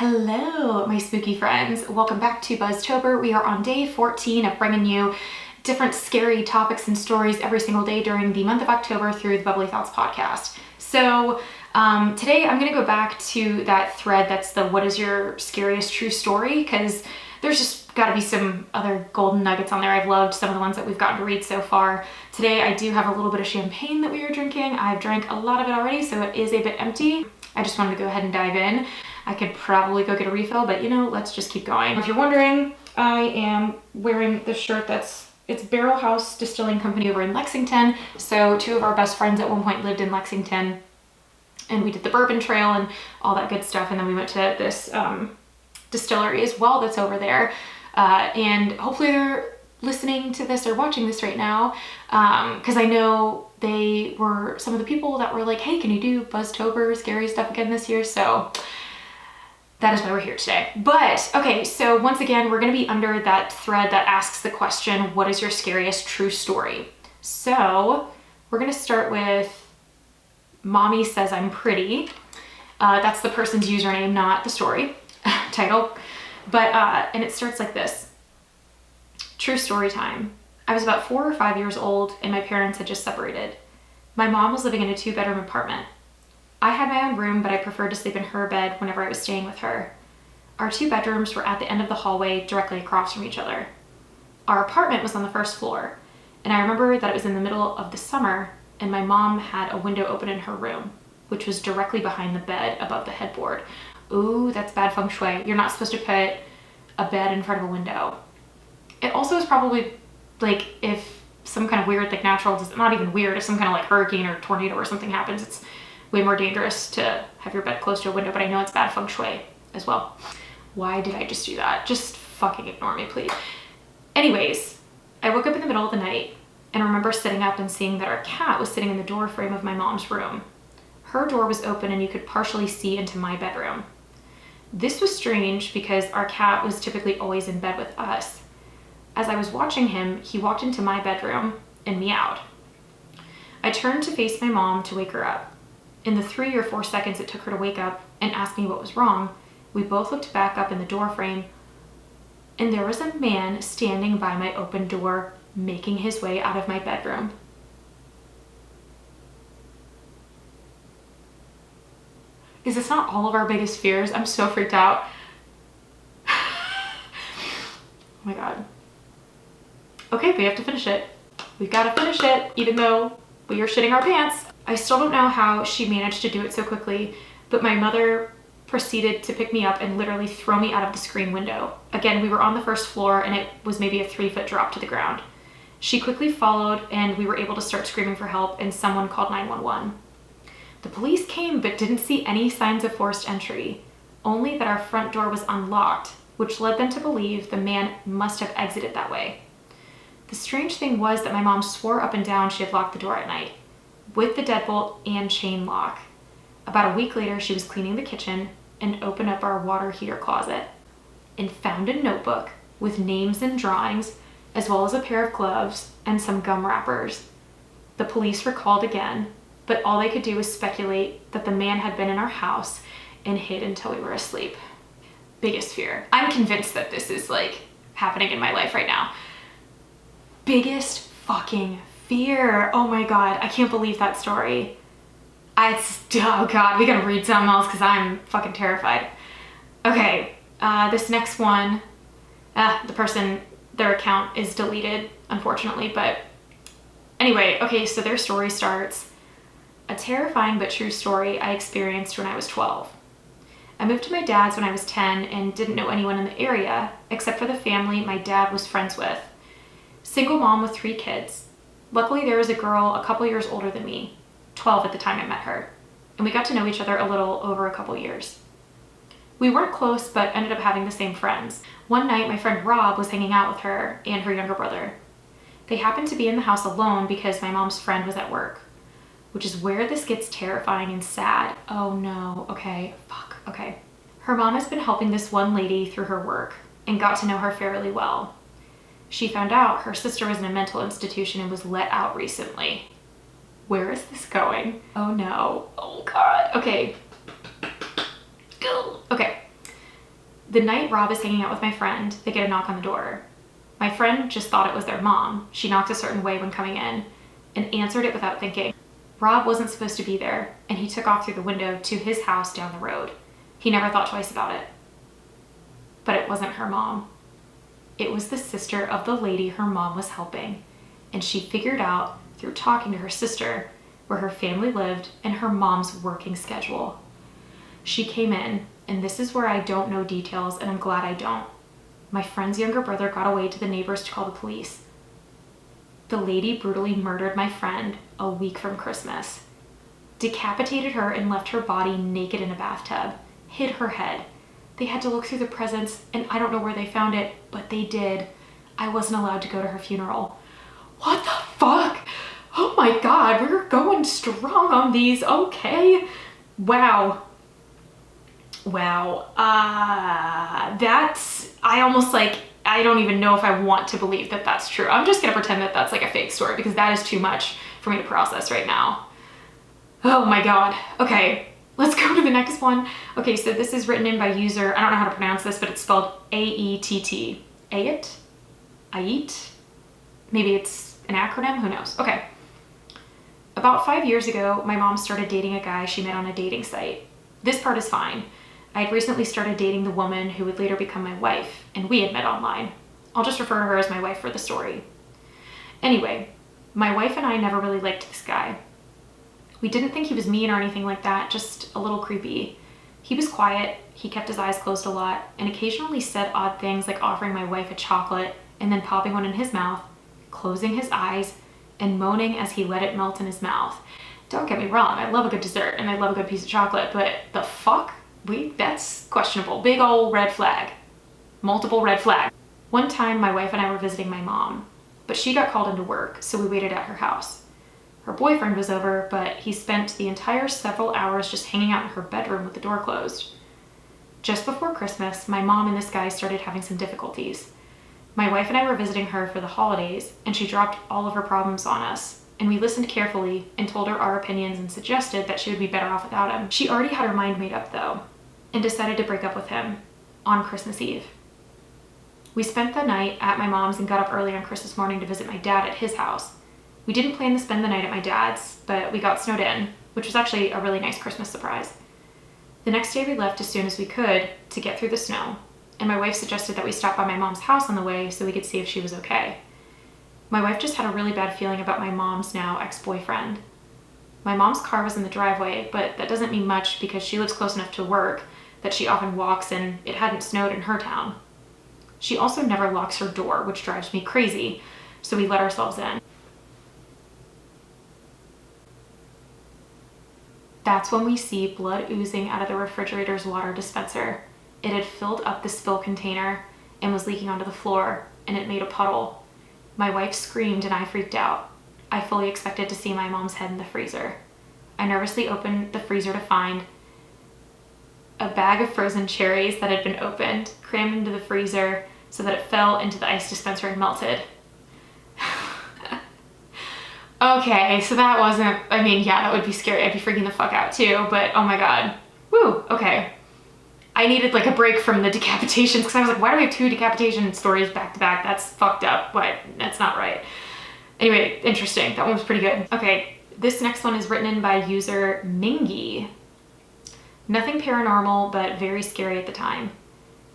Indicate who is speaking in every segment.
Speaker 1: Hello, my spooky friends. Welcome back to Buzztober. We are on day 14 of bringing you different scary topics and stories every single day during the month of October through the Bubbly Thoughts podcast. So today I'm going to go back to that thread that's the what is your scariest true story, because there's just got to be some other golden nuggets on there. I've loved some of the ones that we've gotten to read so far. Today I do have a little bit of champagne that we are drinking. I've drank a lot of it already, so it is a bit empty. I just wanted to go ahead and dive in. I could probably go get a refill, but let's just keep going. If you're wondering, I am wearing this shirt it's Barrel House Distilling Company over in Lexington. So two of our best friends at one point lived in Lexington, and we did the Bourbon Trail and all that good stuff. And then we went to this distillery as well that's over there. And hopefully they're listening to this or watching this right now, because I know they were some of the people that were like, hey, can you do Buzztober scary stuff again this year? So that is why we're here today. But okay, so once again, we're going to be under that thread that asks the question, what is your scariest true story? So we're going to start with Mommy Says I'm Pretty. That's the person's username, not the story title. But and it starts like this. True story time. I was about 4 or 5 years old and my parents had just separated. My mom was living in a 2-bedroom apartment. I had my own room, but I preferred to sleep in her bed whenever I was staying with her. Our 2 bedrooms were at the end of the hallway directly across from each other. Our apartment was on the first floor, and I remember that it was in the middle of the summer and my mom had a window open in her room, which was directly behind the bed above the headboard. Ooh, that's bad feng shui. You're not supposed to put a bed in front of a window. It also is probably like if some kind of weird, like natural, not even weird, if some kind of like hurricane or tornado or something happens, it's way more dangerous to have your bed close to a window, but I know it's bad feng shui as well. Why did I just do that? Just fucking ignore me, please. Anyways, I woke up in the middle of the night and remember sitting up and seeing that our cat was sitting in the door frame of my mom's room. Her door was open and you could partially see into my bedroom. This was strange because our cat was typically always in bed with us. As I was watching him, he walked into my bedroom and meowed. I turned to face my mom to wake her up. In the 3 or 4 seconds it took her to wake up and ask me what was wrong, we both looked back up in the door frame, and there was a man standing by my open door, making his way out of my bedroom. Is this not all of our biggest fears? I'm so freaked out. Oh my God. Okay, we have to finish it. We've got to finish it, even though we are shitting our pants. I still don't know how she managed to do it so quickly, but my mother proceeded to pick me up and literally throw me out of the screen window. Again, we were on the first floor and it was maybe a 3-foot drop to the ground. She quickly followed and we were able to start screaming for help and someone called 911. The police came but didn't see any signs of forced entry, only that our front door was unlocked, which led them to believe the man must have exited that way. The strange thing was that my mom swore up and down she had locked the door at night, with the deadbolt and chain lock. About a week later, she was cleaning the kitchen and opened up our water heater closet and found a notebook with names and drawings, as well as a pair of gloves and some gum wrappers. The police were called again, but all they could do was speculate that the man had been in our house and hid until we were asleep. Biggest fear. I'm convinced that this is like happening in my life right now. Biggest fucking fear. Oh my God, I can't believe that story. Oh God, we gotta read something else because I'm fucking terrified. Okay, this next one, the person, their account is deleted, unfortunately, but anyway, okay, so their story starts, a terrifying but true story I experienced when I was 12. I moved to my dad's when I was 10 and didn't know anyone in the area except for the family my dad was friends with. Single mom with 3 kids. Luckily, there was a girl a couple years older than me, 12 at the time I met her, and we got to know each other a little over a couple years. We weren't close, but ended up having the same friends. One night, my friend Rob was hanging out with her and her younger brother. They happened to be in the house alone because my mom's friend was at work, which is where this gets terrifying and sad. Oh no, okay, fuck, okay. Her mom has been helping this one lady through her work and got to know her fairly well. She found out her sister was in a mental institution and was let out recently. Where is this going? Oh no. Oh God. Okay. Go. Okay. The night Rob is hanging out with my friend, they get a knock on the door. My friend just thought it was their mom. She knocked a certain way when coming in and answered it without thinking. Rob wasn't supposed to be there, and he took off through the window to his house down the road. He never thought twice about it. But it wasn't her mom. It was the sister of the lady her mom was helping, and she figured out through talking to her sister where her family lived and her mom's working schedule. She came in, and this is where I don't know details, and I'm glad I don't. My friend's younger brother got away to the neighbors to call the police. The lady brutally murdered my friend a week from Christmas, decapitated her and left her body naked in a bathtub, hid her head. They had to look through the presents, and I don't know where they found it, but they did. I wasn't allowed to go to her funeral. What the fuck? Oh my God, we're going strong on these, okay? Wow. I almost like, I don't even know if I want to believe that that's true. I'm just gonna pretend that that's like a fake story because that is too much for me to process right now. Oh my God. Okay, let's go to the next one. Okay, so this is written in by user, I don't know how to pronounce this, but it's spelled A-E-T-T. Ayet? Ayet? Maybe it's an acronym, who knows? Okay. About 5 years ago, my mom started dating a guy she met on a dating site. This part is fine. I had recently started dating the woman who would later become my wife, and we had met online. I'll just refer to her as my wife for the story. Anyway, my wife and I never really liked this guy. We didn't think he was mean or anything like that, just a little creepy. He was quiet, he kept his eyes closed a lot, and occasionally said odd things like offering my wife a chocolate and then popping one in his mouth, closing his eyes, and moaning as he let it melt in his mouth. Don't get me wrong, I love a good dessert and I love a good piece of chocolate, but the fuck? That's questionable. Big old red flag. Multiple red flags. One time my wife and I were visiting my mom, but she got called into work, so we waited at her house. Her boyfriend was over, but he spent the entire several hours just hanging out in her bedroom with the door closed. Just before Christmas, my mom and this guy started having some difficulties. My wife and I were visiting her for the holidays, and she dropped all of her problems on us, and we listened carefully and told her our opinions and suggested that she would be better off without him. She already had her mind made up though, and decided to break up with him on Christmas Eve. We spent the night at my mom's and got up early on Christmas morning to visit my dad at his house. We didn't plan to spend the night at my dad's, but we got snowed in, which was actually a really nice Christmas surprise. The next day we left as soon as we could to get through the snow, and my wife suggested that we stop by my mom's house on the way so we could see if she was okay. My wife just had a really bad feeling about my mom's now ex-boyfriend. My mom's car was in the driveway, but that doesn't mean much because she lives close enough to work that she often walks and it hadn't snowed in her town. She also never locks her door, which drives me crazy, so we let ourselves in. That's when we see blood oozing out of the refrigerator's water dispenser. It had filled up the spill container and was leaking onto the floor, and it made a puddle. My wife screamed and I freaked out. I fully expected to see my mom's head in the freezer. I nervously opened the freezer to find a bag of frozen cherries that had been opened, crammed into the freezer so that it fell into the ice dispenser and melted. Okay, so that wasn't, I mean, yeah, that would be scary. I'd be freaking the fuck out too, but oh my God. Woo, okay. I needed like a break from the decapitations because I was like, why do we have 2 decapitation stories back to back? That's fucked up. What? That's not right. Anyway, interesting. That one was pretty good. Okay, this next one is written in by user Mingy. Nothing paranormal, but very scary at the time.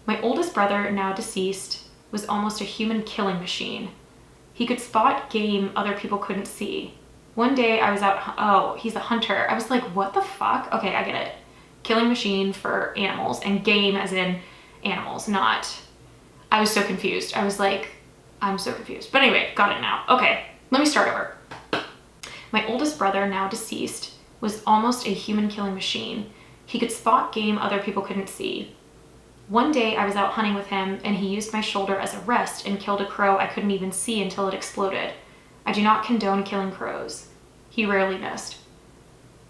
Speaker 1: My oldest brother, now deceased, was almost a human killing machine. He could spot game other people couldn't see. One day I was out, oh, he's a hunter. I was like, what the fuck? Okay, I get it. Killing machine for animals and game as in animals, not, I was so confused. I was like, I'm so confused. But anyway, got it now. Okay, let me start over. My oldest brother, now deceased, was almost a human killing machine. He could spot game other people couldn't see. One day I was out hunting with him and he used my shoulder as a rest and killed a crow I couldn't even see until it exploded. I do not condone killing crows. He rarely missed.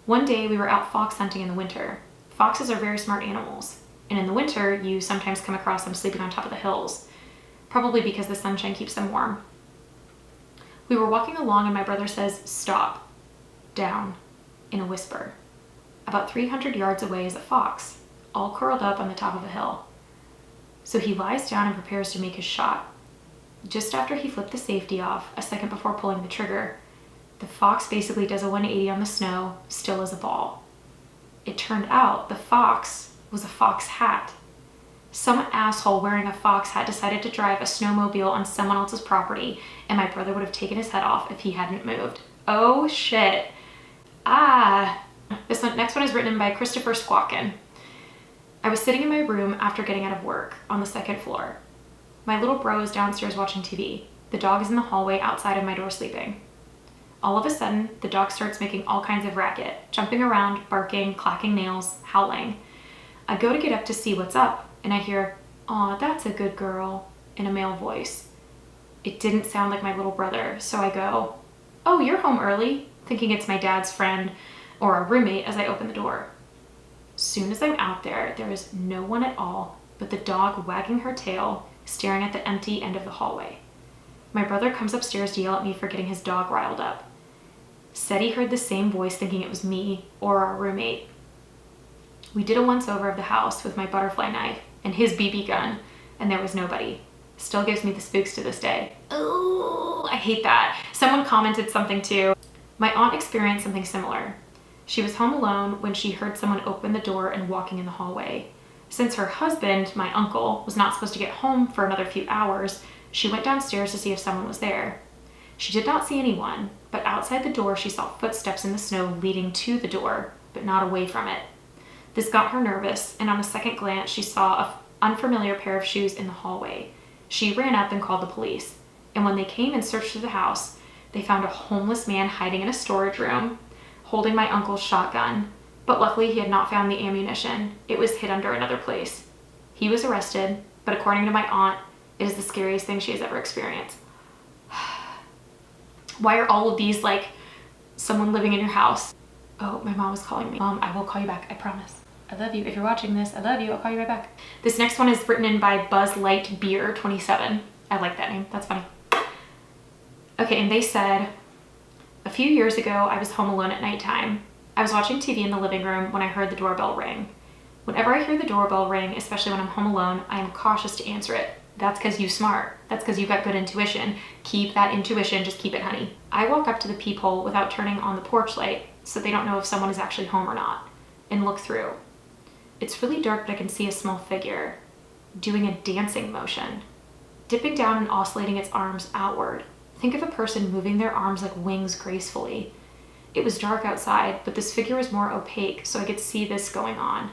Speaker 1: One day we were out fox hunting in the winter. Foxes are very smart animals, and in the winter you sometimes come across them sleeping on top of the hills, probably because the sunshine keeps them warm. We were walking along and my brother says, "Stop," down, in a whisper. About 300 yards away is a fox, all curled up on the top of a hill. So he lies down and prepares to make his shot. Just after he flipped the safety off, a second before pulling the trigger, the fox basically does a 180 on the snow, still as a ball. It turned out the fox was a fox hat. Some asshole wearing a fox hat decided to drive a snowmobile on someone else's property, and my brother would have taken his head off if he hadn't moved. Oh shit. This next one is written by Christopher Squawkin. I was sitting in my room after getting out of work on the second floor. My little bro is downstairs watching TV. The dog is in the hallway outside of my door sleeping. All of a sudden, the dog starts making all kinds of racket, jumping around, barking, clacking nails, howling. I go to get up to see what's up, and I hear, "Aw, that's a good girl," in a male voice. It didn't sound like my little brother, so I go, "Oh, you're home early," thinking it's my dad's friend or a roommate as I open the door. Soon as I'm out there, there is no one at all but the dog wagging her tail, staring at the empty end of the hallway. My brother comes upstairs to yell at me for getting his dog riled up. Said he heard the same voice thinking it was me or our roommate. We did a once-over of the house with my butterfly knife and his BB gun, and there was nobody. Still gives me the spooks to this day. Oh, I hate that. Someone commented something too. My aunt experienced something similar. She was home alone when she heard someone open the door and walking in the hallway. Since her husband, my uncle, was not supposed to get home for another few hours, she went downstairs to see if someone was there. She did not see anyone, but outside the door she saw footsteps in the snow leading to the door, but not away from it. This got her nervous, and on a second glance she saw an unfamiliar pair of shoes in the hallway. She ran up and called the police, and when they came and searched through the house, they found a homeless man hiding in a storage room, holding my uncle's shotgun, but luckily he had not found the ammunition. It was hid under another place. He was arrested, but according to my aunt, it is the scariest thing she has ever experienced. Why are all of these like someone living in your house? Oh, my mom was calling me. Mom, I will call you back, I promise. I love you. If you're watching this, I love you. I'll call you right back. This next one is written in by Buzz Light Beer 27. I like that name. That's funny. Okay, and they said, a few years ago, I was home alone at nighttime. I was watching TV in the living room when I heard the doorbell ring. Whenever I hear the doorbell ring, especially when I'm home alone, I am cautious to answer it. That's because you smart. That's because you got good intuition. Keep that intuition, just keep it, honey. I walk up to the peephole without turning on the porch light so they don't know if someone is actually home or not, and look through. It's really dark, but I can see a small figure doing a dancing motion, dipping down and oscillating its arms outward. Think of a person moving their arms like wings gracefully. It was dark outside, but this figure was more opaque, so I could see this going on.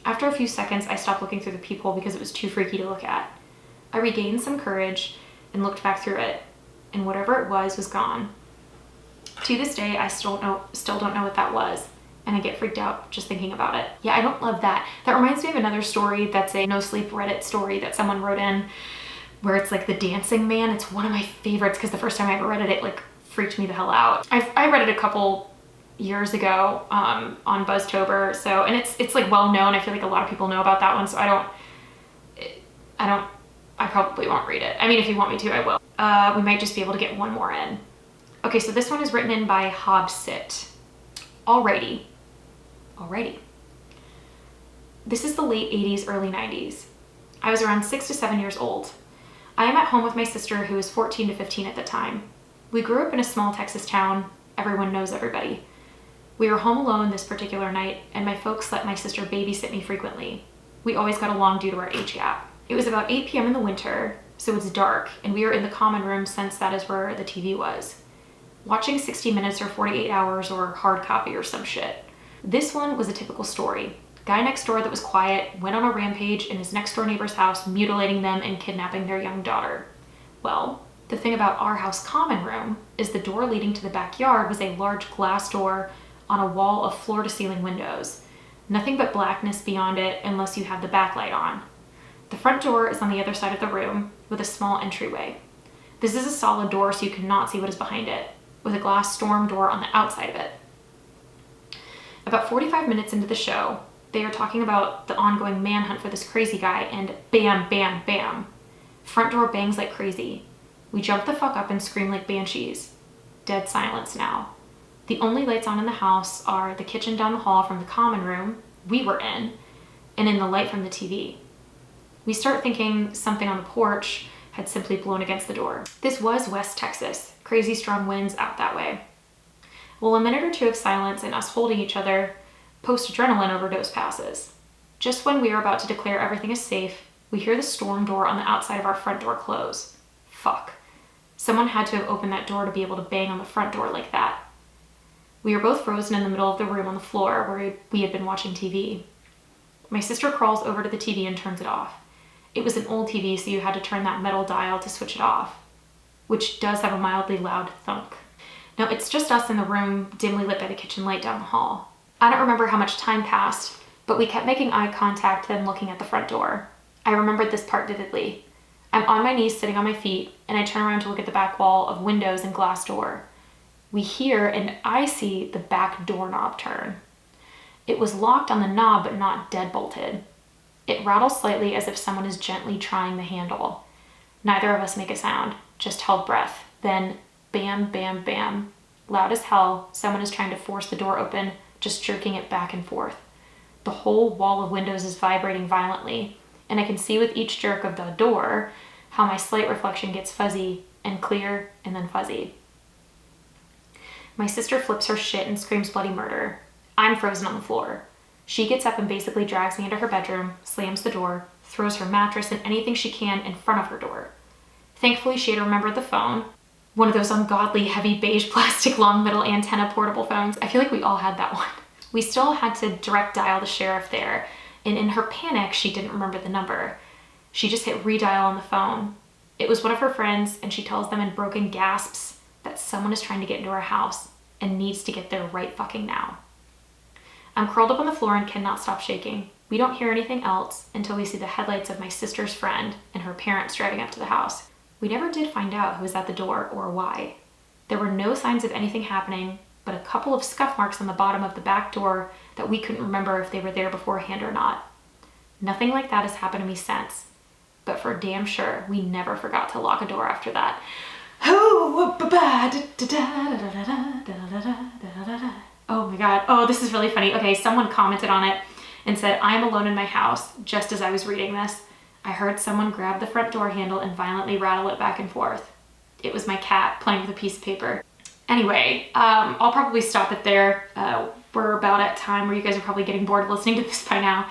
Speaker 1: After a few seconds, I stopped looking through the peephole because it was too freaky to look at. I regained some courage and looked back through it, and whatever it was gone. To this day, I still don't know what that was, and I get freaked out just thinking about it. Yeah, I don't love that. That reminds me of another story that's a no sleep Reddit story that someone wrote in, where it's like the dancing man. It's one of my favorites because the first time I ever read it, it like freaked me the hell out. I read it a couple years ago on Buzztober, so, and it's like well known. I feel like a lot of people know about that one, so I probably won't read it. I mean, if you want me to, I will. We might just be able to get one more in. Okay, so this one is written in by Hobsit. Alrighty. This is the late 80s, early 90s. I was around 6 to 7 years old. I am at home with my sister, who was 14 to 15 at the time. We grew up in a small Texas town. Everyone knows everybody. We were home alone this particular night, and my folks let my sister babysit me frequently. We always got along due to our age gap. It was about 8 p.m. in the winter, so it's dark, and we were in the common room since that is where the TV was. Watching 60 Minutes or 48 Hours or Hard Copy or some shit. This one was a typical story. Guy next door that was quiet went on a rampage in his next door neighbor's house, mutilating them and kidnapping their young daughter. Well, the thing about our house common room is the door leading to the backyard was a large glass door on a wall of floor-to-ceiling windows. Nothing but blackness beyond it unless you have the backlight on. The front door is on the other side of the room with a small entryway. This is a solid door, so you cannot see what is behind it, with a glass storm door on the outside of it. About 45 minutes into the show, they are talking about the ongoing manhunt for this crazy guy, and bam, bam, bam. Front door bangs like crazy. We jump the fuck up and scream like banshees. Dead silence now. The only lights on in the house are the kitchen down the hall from the common room we were in, and in the light from the TV. We start thinking something on the porch had simply blown against the door. This was West Texas. Crazy strong winds out that way. Well, a minute or two of silence and us holding each other, post-adrenaline overdose passes. Just when we are about to declare everything is safe, we hear the storm door on the outside of our front door close. Fuck. Someone had to have opened that door to be able to bang on the front door like that. We were both frozen in the middle of the room on the floor where we had been watching TV. My sister crawls over to the TV and turns it off. It was an old TV, so you had to turn that metal dial to switch it off, which does have a mildly loud thunk. Now, it's just us in the room, dimly lit by the kitchen light down the hall. I don't remember how much time passed, but we kept making eye contact, then looking at the front door. I remembered this part vividly. I'm on my knees sitting on my feet, and I turn around to look at the back wall of windows and glass door. We hear and I see the back doorknob turn. It was locked on the knob, but not deadbolted. It rattles slightly as if someone is gently trying the handle. Neither of us make a sound, just held breath. Then bam, bam, bam. Loud as hell, someone is trying to force the door open, just jerking it back and forth. The whole wall of windows is vibrating violently, and I can see with each jerk of the door how my slight reflection gets fuzzy and clear and then fuzzy. My sister flips her shit and screams bloody murder. I'm frozen on the floor. She gets up and basically drags me into her bedroom, slams the door, throws her mattress and anything she can in front of her door. Thankfully, she had remembered the phone, one of those ungodly heavy beige plastic long middle antenna portable phones. I feel like we all had that one. We still had to direct dial the sheriff there, and in her panic, she didn't remember the number. She just hit redial on the phone. It was one of her friends, and she tells them in broken gasps that someone is trying to get into her house and needs to get there right fucking now. I'm curled up on the floor and cannot stop shaking. We don't hear anything else until we see the headlights of my sister's friend and her parents driving up to the house. We never did find out who was at the door or why. There were no signs of anything happening, but a couple of scuff marks on the bottom of the back door that we couldn't remember if they were there beforehand or not. Nothing like that has happened to me since, but for damn sure, we never forgot to lock a door after that. Oh my God. Oh, this is really funny. Okay, someone commented on it and said, I am alone in my house. Just as I was reading this, I heard someone grab the front door handle and violently rattle it back and forth. It was my cat playing with a piece of paper. Anyway, I'll probably stop it there. We're about at time where you guys are probably getting bored of listening to this by now.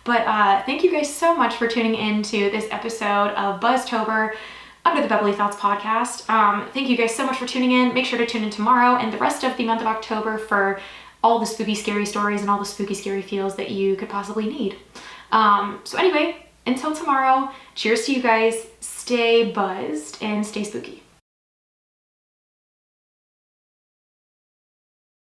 Speaker 1: But thank you guys so much for tuning in to this episode of Buzztober under the Bubbly Thoughts podcast. Thank you guys so much for tuning in. Make sure to tune in tomorrow and the rest of the month of October for all the spooky, scary stories and all the spooky, scary feels that you could possibly need. So anyway, until tomorrow, cheers to you guys. Stay buzzed and stay spooky.